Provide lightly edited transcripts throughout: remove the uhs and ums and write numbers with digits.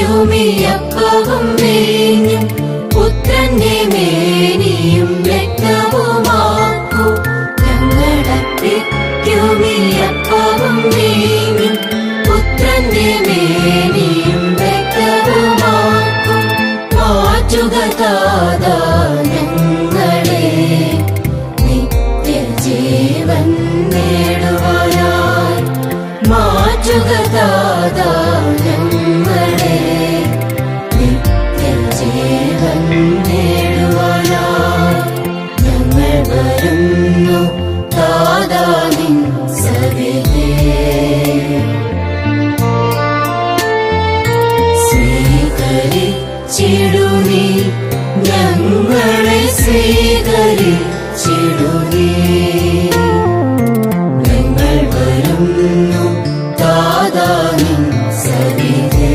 മാറ്റുമിയപ്പവും വീഞ്ഞും പുത്രന്റെ മേനിയും രക്തവുമാക്കൂ. ഞങ്ങളർപ്പിക്കുമിയപ്പവും വീഞ്ഞും പുത്രന്റെ മേനിയും രക്തവുമാക്കൂ. മാറ്റുക താതാ ഞങ്ങളെ നിത്യജീവൻ നേടുവാനായി. മാറ്റുക താതാ ഞങ്ങളെ നിത്യജീവൻ നേടുവാനായി. ഞങ്ങൾ വരുന്നു താതാ നിൻ സവിധേ. സ്വീകരിച്ചിടുമീ ഞങ്ങളെ സ്വീകരിച്ചിടുമീ. ഞങ്ങൾ വരുന്നു താതാ നിൻ സവിധേ.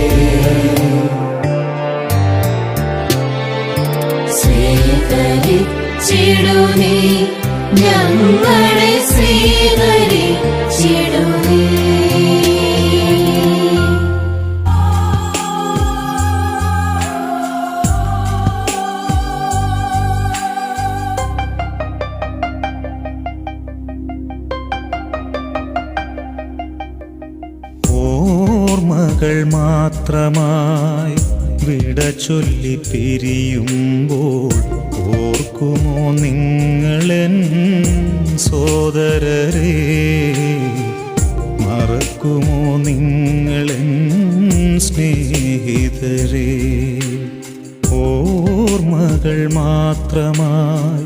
സ്വീകരിച്ചിടുമീ ഞങ്ങളെ സ്വീകരിച്ചിടുമീ. ഓർമ്മകൾ മാത്രമായി വിട ചൊല്ലി പിരിയുമ്പോൾ ഓർക്കുമോ നിങ്ങളെൻ സോദരരെ? മറക്കുമോ നിങ്ങളെൻ സ്നേഹിതരെ? ഓർമ്മകൾ മാത്രമായി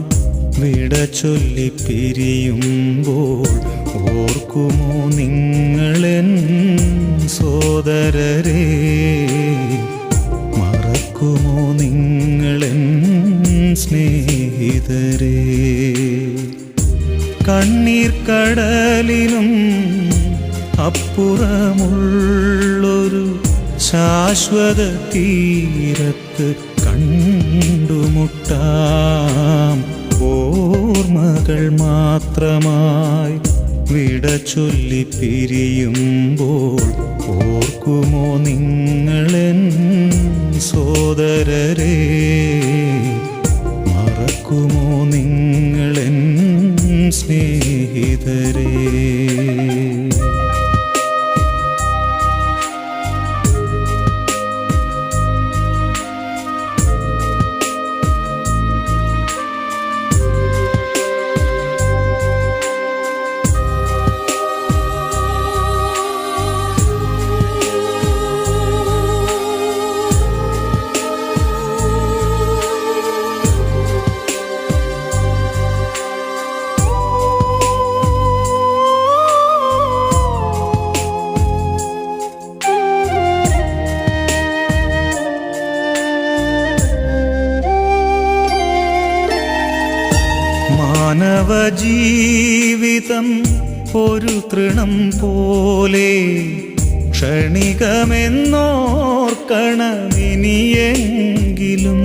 വിട ചൊല്ലി പിരിയുമ്പോൾ ഓർക്കുമോ നിങ്ങളെൻ സോദരരെ? മറക്കുമോ നിങ്ങളെൻ സ്നേഹിതരെ? കണ്ണീർ കടലിനും അപ്പുറമുള്ളൊരു ശാശ്വത തീരത്ത് കണ്ടുമുട്ടാം. ഓർമ്മകൾ മാത്രമായി വിട ചൊല്ലി പിരിയുമ്പോൾ ഓർക്കുമോ നിങ്ങളെൻ സോദരരെ? മറക്കുമോ നിങ്ങളെൻ സ്നേഹിതരെ? മാനവജീവിതം ഒരു തൃണം പോലെ ക്ഷണികമെന്നോർക്കണമിനിയെങ്കിലും.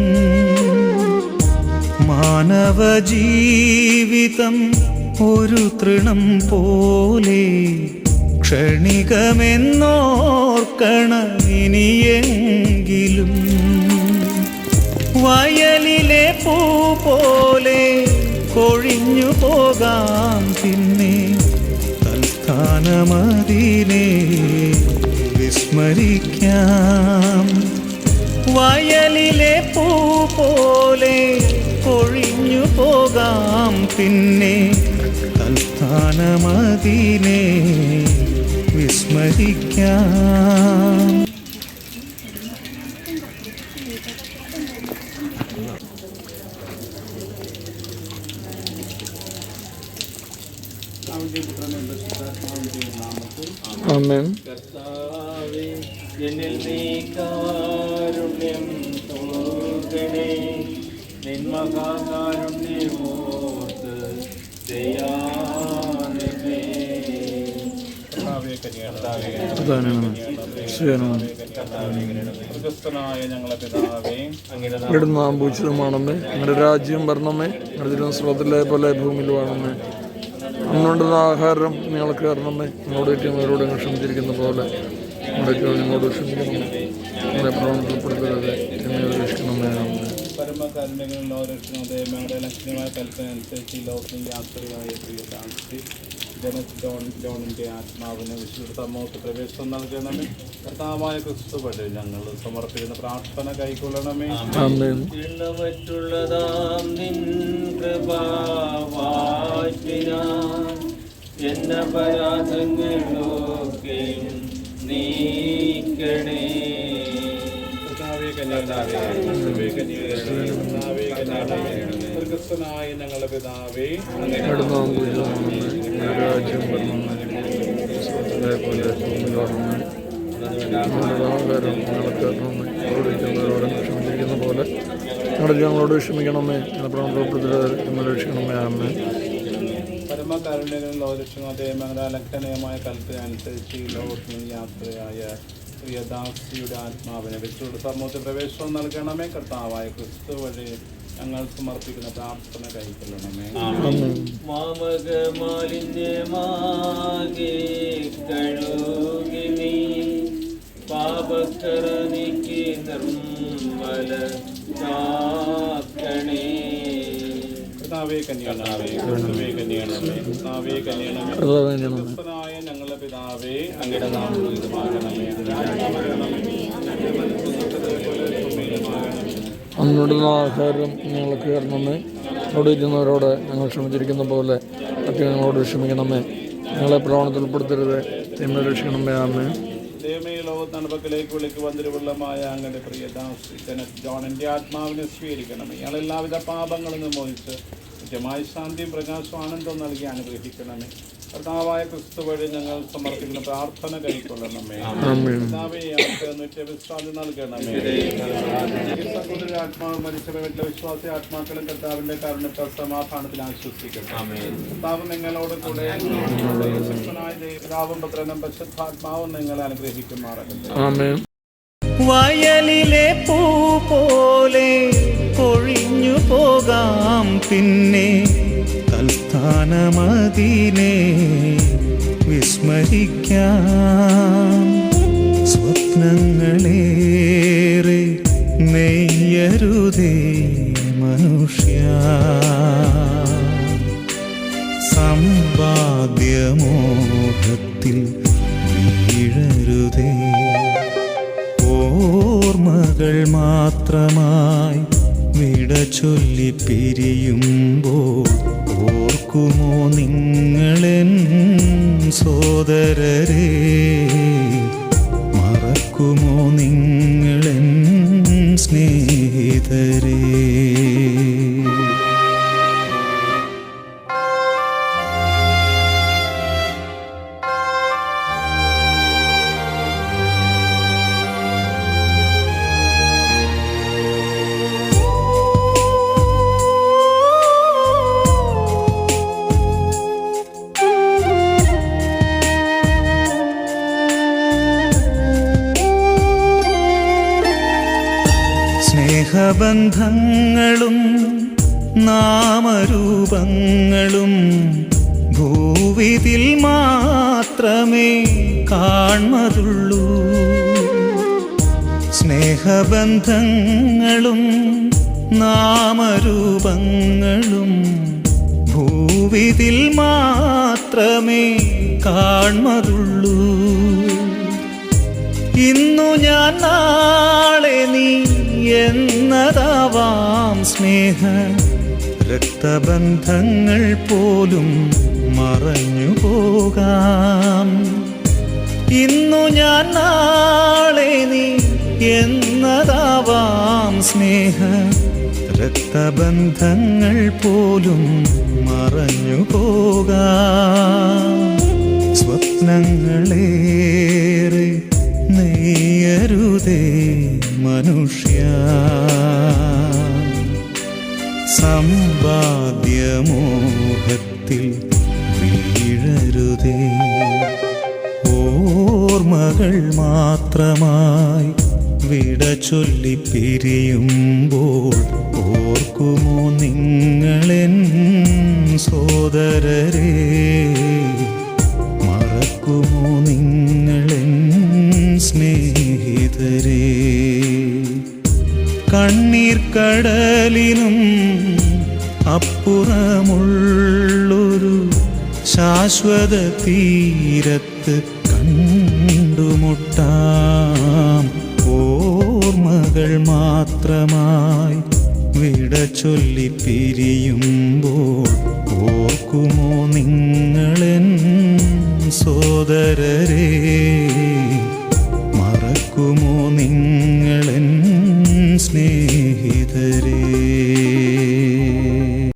മാനവജീവിതം ഒരു തൃണം പോലെ ക്ഷണികമെന്നോർക്കണമിനിയെങ്കിലും. വയലിലെ പൂ പോലെ കൊഴിഞ്ഞു പോകാം പിന്നെ തൽസ്ഥാനമതിനെ വിസ്മരിക്കാം. വയലിലെ പൂ പോലെ കൊഴിഞ്ഞു പോകാം പിന്നെ തൽസ്ഥാനമതിനെ വിസ്മരിക്കാം. ആമേൻ. കർത്താവേ, എന്നിൽ നീ കാരുണ്യം തോന്നണേ. നിൻ മഹാകാരുണ്യമോർത്ത് ദയാനിധി. ഞങ്ങളെ പിതാവേ, അങ്ങയുടെ നാം പൂജിതമാണമേ. അങ്ങയുടെ രാജ്യം വരണമേ. അങ്ങയുടെ സ്രോതത്തിലെ പോലെ ഭൂമിയിൽ വേണമേ. അന്നുകൊണ്ടുന്ന ആഹാരം ഞങ്ങൾക്ക് തരണമേ. ഞങ്ങളുടെ അവരോട് ക്ഷമിച്ചിരിക്കുന്ന പോലെ ഞങ്ങളുടെ ഞങ്ങളോട് ക്ഷമിക്കണം, ഞങ്ങളെ പ്രവർത്തനപ്പെടുത്തരുത്, എന്നെ രക്ഷിക്കണമേ. പരമകാരുണ്യങ്ങളിൽ ഓരോരുത്തരുടെ ഞങ്ങളുടെ ലക്ഷ്യമായ കൽപ്പന അനുസരിച്ച് ഈ ലോകത്തിൽ യാത്രയായ പ്രിയദാസി ജോണിൻ്റെ ആത്മാവിന് വിശുദ്ധ സമൂഹത്തിൽ പ്രവേശനം നൽകണമേ. കർത്താവായ ക്രിസ്തു വഴി ഞങ്ങൾ സമർപ്പിക്കുന്ന പ്രാർത്ഥന കൈക്കൊള്ളണമേ. ഉള്ളവറ്റുള്ളതാം നിൻ കൃപാവാറ്റിനാൻ എന്ന പരാധങ്ങളൊക്കെയും നീക്കണേ. സ്വർഗസ്ഥനായ ഞങ്ങളുടെ പിതാവേ, ഞങ്ങളുടെ നാം പൂജിതമാകണമേ. ഞങ്ങളുടെ രാജ്യം വരണമേ. സ്വർഗ്ഗത്തിലെ പോലെ ഭൂമിയിലുറങ്ങണമേ. ഞങ്ങളുടെ ആഹാരം ഞങ്ങൾക്ക് തരണമേ. ഓടിക്കുന്നവരോട് ക്ഷമിച്ചിരിക്കുന്ന പോലെ ഞങ്ങളോട് ക്ഷമിക്കണമേ. ഞങ്ങളുടെ പ്രവർത്തനപ്പെടുത്തരുത്, എന്നെ രക്ഷിക്കണമേ. ആമേൻ. പരമകാരുണ്യങ്ങളിൽ ഓരോരുത്തരുടെ ഞങ്ങളുടെ ലക്ഷണീയമായ കൽപ്പന അനുസരിച്ച് ഈ ലോകത്തിൽ യാത്രയായ പ്രിയദാസിയുടെ ആത്മാവിനെ വിശുദ്ധ സമൂഹത്തിൽ പ്രവേശനം നൽകണമേ. കർത്താവായ ക്രിസ്തു വഴി ഞങ്ങൾ സമർപ്പിക്കുന്ന പ്രാർത്ഥന കൈക്കൊള്ളണമേ. മാമക മാലിന്യമാകെ കഴുകി നീ പാപക്കരനിക്ക് നിർമ്മല കാക്കണേ. കർത്താവേ കന്യാണമേ, ക്രിസ്തുവേ കന്യാണമേ, കർത്താവേ കന്യാണമേ. ക്രിസ്തുനായ ഞങ്ങളുടെ പിതാവേ, അങ്ങയുടെ നാമം പൂജിതമാകണമേ. അന്നോട് ആഹാരം ഞങ്ങൾക്ക് തരണമേ. അവിടെ ഇരുന്നവരോട് ഞങ്ങൾ ക്ഷമിച്ചിരിക്കുന്ന പോലെ മറ്റു ഞങ്ങളോട് ക്ഷമിക്കണമേ. ഞങ്ങളെ പ്രവണത്തിൽ ഉൾപ്പെടുത്തരുത്, എന്നെ രക്ഷിക്കണമേ. ആമേൻ. ദൈവമേ, ലോകത്ത് നടപ്പക്കിലേക്ക് വിളിക്ക് വന്നിരുവള്ളമായ അങ്ങയുടെ പ്രിയദാസി ജോണിൻ്റെ ആത്മാവിനെ സ്വീകരിക്കണമേ. ഇയാൾ എല്ലാവിധ പാപങ്ങളിൽ നിന്ന് മോഹിച്ച് നിത്യമായ ശാന്തിയും പ്രകാശവും ആനന്ദവും നൽകി അനുഗ്രഹിക്കണമേ. കർത്താവായ ക്രിസ്തു വഴി ഞങ്ങൾ സമർപ്പിക്കുന്ന പ്രാർത്ഥന കൈക്കൊള്ളണമേ. കർത്താവേ, നിത്യവിശ്രാന്തി നൽകണമേ. സഹോദര ആത്മാവ് മരിച്ചവരുടെ വിശ്വാസി ആത്മാക്കളും കർത്താവിന്റെ കാരുണ്യത്താൽ സമാധാനത്തിൽ ആശ്വസിക്കട്ടെ. കർത്താവ് നിങ്ങളോട് കൂടെ പിതാവും പുത്രനും പരിശുദ്ധാത്മാവും നിങ്ങളെ അനുഗ്രഹിക്കുമാറാകട്ടെ. വയലിലെ പൂ പോലെ കൊഴിഞ്ഞു പോകാം, പിന്നെ തൽസ്ഥാനമതിനെ വിസ്മരിക്കാം. സ്വപ്നങ്ങളേറെ നെയ്യരുതേ മനുഷ്യ, സമ്പാദ്യമോഹത്തിൽ വീഴരുതേ. ഓർമ്മകൾ മാത്രമായി വിട ചൊല്ലി പിരിയുമ്പോൾ ഓർക്കുമോ നിങ്ങളെൻ സോദരരെ, മറക്കുമോ നിങ്ങളെൻ സ്നേഹിതരേ. സ്നേഹബന്ധങ്ങളും നാമരൂപങ്ങളും ഭൂവിതിൽ മാത്രമേ കാൺമതുള്ളൂ. സ്നേഹബന്ധങ്ങളും നാമരൂപങ്ങളും ഭൂവിതിൽ മാത്രമേ കാൺമതുള്ളൂ. ഇന്നു ഞാൻ നാളെ നീ എന്നതാവാം സ്നേഹ രക്തബന്ധങ്ങൾ പോലും മറഞ്ഞു പോകാം. ഇന്നു ഞാൻ നാളെ നീ എന്നതാവാം സ്നേഹ രക്തബന്ധങ്ങൾ പോലും മറഞ്ഞു പോകാം. സ്വപ്നങ്ങളേറെ നെയ്യരുതേ മനുഷ്യ, സമ്പാദ്യമോഹത്തിൽ വീഴരുതേ. ഓർമ്മകൾ മാത്രമായി വിട ചൊല്ലി പിരിയുമ്പോൾ ഓർക്കുമോ നിങ്ങളെൻ സോദരരെ, മറക്കുമോ നിങ്ങളെൻ കണ്ണീർ കടലിനും അപ്പുറമുള്ളൊരു ശാശ്വത തീരത്ത് കണ്ടുമുട്ടാം. ഓർമ്മകൾ മാത്രമായി വിട ചൊല്ലി പിരിയുമ്പോൾ